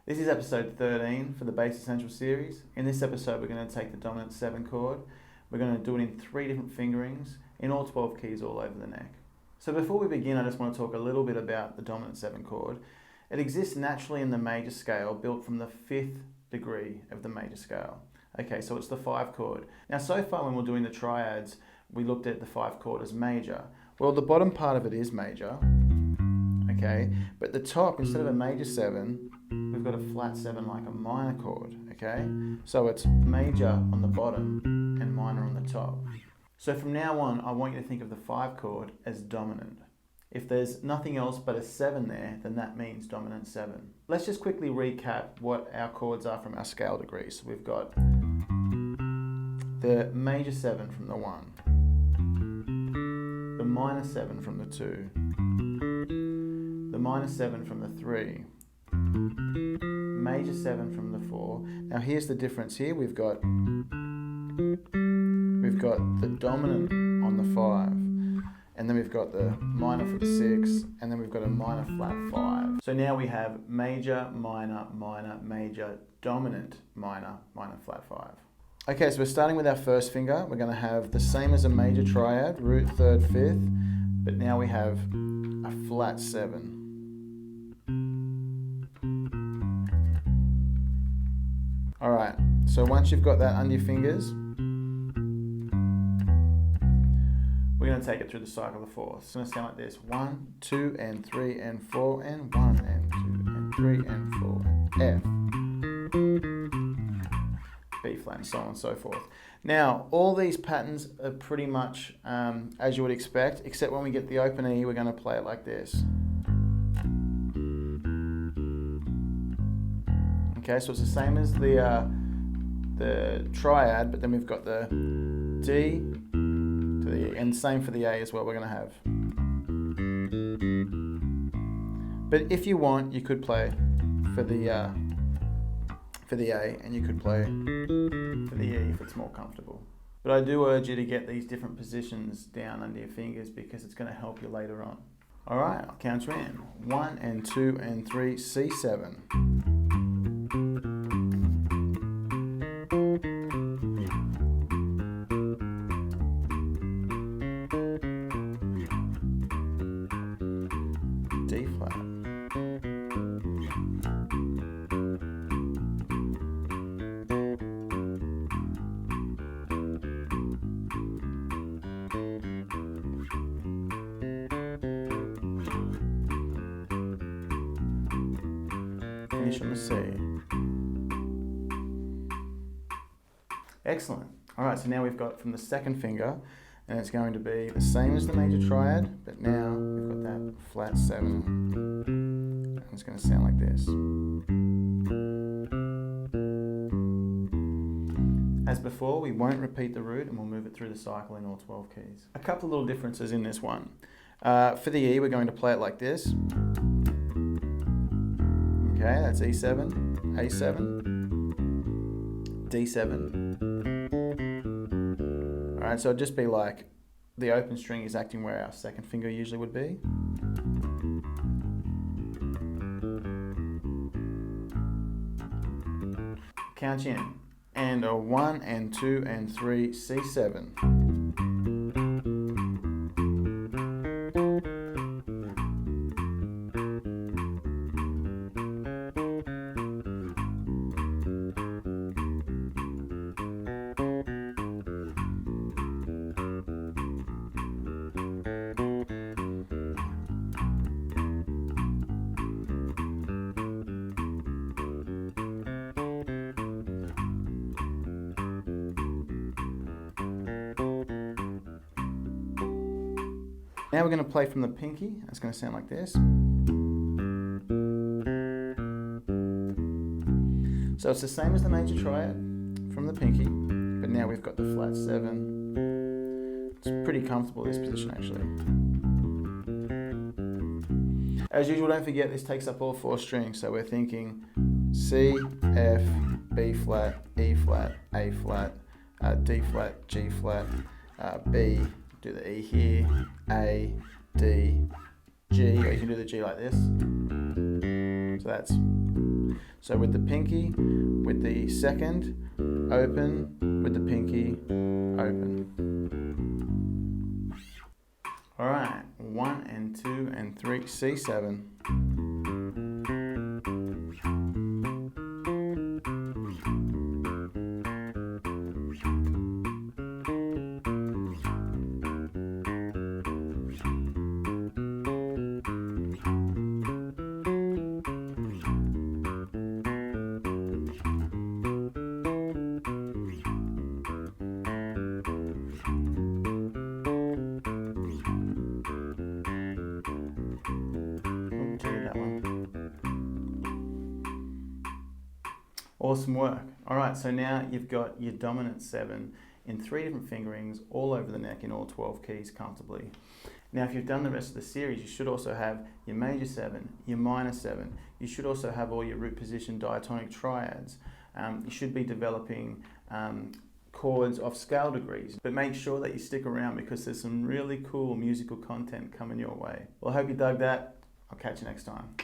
This is episode 13 for the Bass Essential series. In this episode, we're going to take the dominant 7 chord. We're going to do it in 3 different fingerings in all 12 keys all over the neck. So before we begin, I just want to talk a little bit about the dominant 7 chord. It exists naturally in the major scale, built from the 5th degree of the major scale. Okay, so it's the 5 chord. Now, so far when we're doing the triads, we looked at the 5 chord as major. Well, the bottom part of it is major, okay? But the top, instead of a major 7, we've got a flat 7 like a minor chord, okay? So it's major on the bottom and minor on the top. So from now on, I want you to think of the 5 chord as dominant. If there's nothing else but a 7 there, then that means dominant 7. Let's just quickly recap what our chords are from our scale degrees. So we've got the major 7 from the 1, the minor 7 from the 2, the minor 7 from the 3, major 7 from the 4. Now here's the difference here. We've got the dominant on the 5, and then we've got the minor for the 6, and then we've got a minor flat 5. So now we have major, minor, minor, major, dominant, minor, minor flat 5. Okay, so we're starting with our first finger. We're going to have the same as a major triad, root, 3rd, 5th, but now we have a flat 7. Alright, so once you've got that under your fingers, we're going to take it through the cycle of 4. It's going to sound like this: 1, 2, and 3, and 4, and 1, and 2, and 3, and 4, F, B flat, and so on and so forth. Now, all these patterns are pretty much as you would expect, except when we get the open E, we're going to play it like this. Okay, so it's the same as the triad, but then we've got the D to the E, and same for the A as well. We're going to have. But if you want, you could play for the A, and you could play for the E if it's more comfortable. But I do urge you to get these different positions down under your fingers because it's going to help you later on. All right, I'll count you in. 1 and 2 and 3, C7. D flat. Finish on the C. Excellent. All right, so now we've got from the second finger, and it's going to be the same as the major triad, but now we've got that flat 7. And it's going to sound like this. As before, we won't repeat the root, and we'll move it through the cycle in all 12 keys. A couple of little differences in this one. For the E, we're going to play it like this. Okay, that's E7, A7, D7. Alright, so it'd just be like the open string is acting where our second finger usually would be. Count you in. And a 1 and 2 and 3, C7. Now we're going to play from the pinky. It's going to sound like this. So it's the same as the major triad from the pinky, but now we've got the flat 7. It's pretty comfortable, this position actually. As usual, don't forget this takes up all 4 strings, so we're thinking C, F, B flat, E flat, A flat, D flat, G flat, B, do the E here, A, D, G, or you can do the G like this. So that's So with the pinky, with the second, open, with the pinky, open. All right, 1 and 2 and 3, C7. Awesome work. All right, so now you've got your dominant 7 in 3 different fingerings all over the neck in all 12 keys comfortably. Now, if you've done the rest of the series, you should also have your major 7, your minor 7. You should also have all your root position diatonic triads. You should be developing chords of scale degrees, but make sure that you stick around because there's some really cool musical content coming your way. Well, I hope you dug that. I'll catch you next time.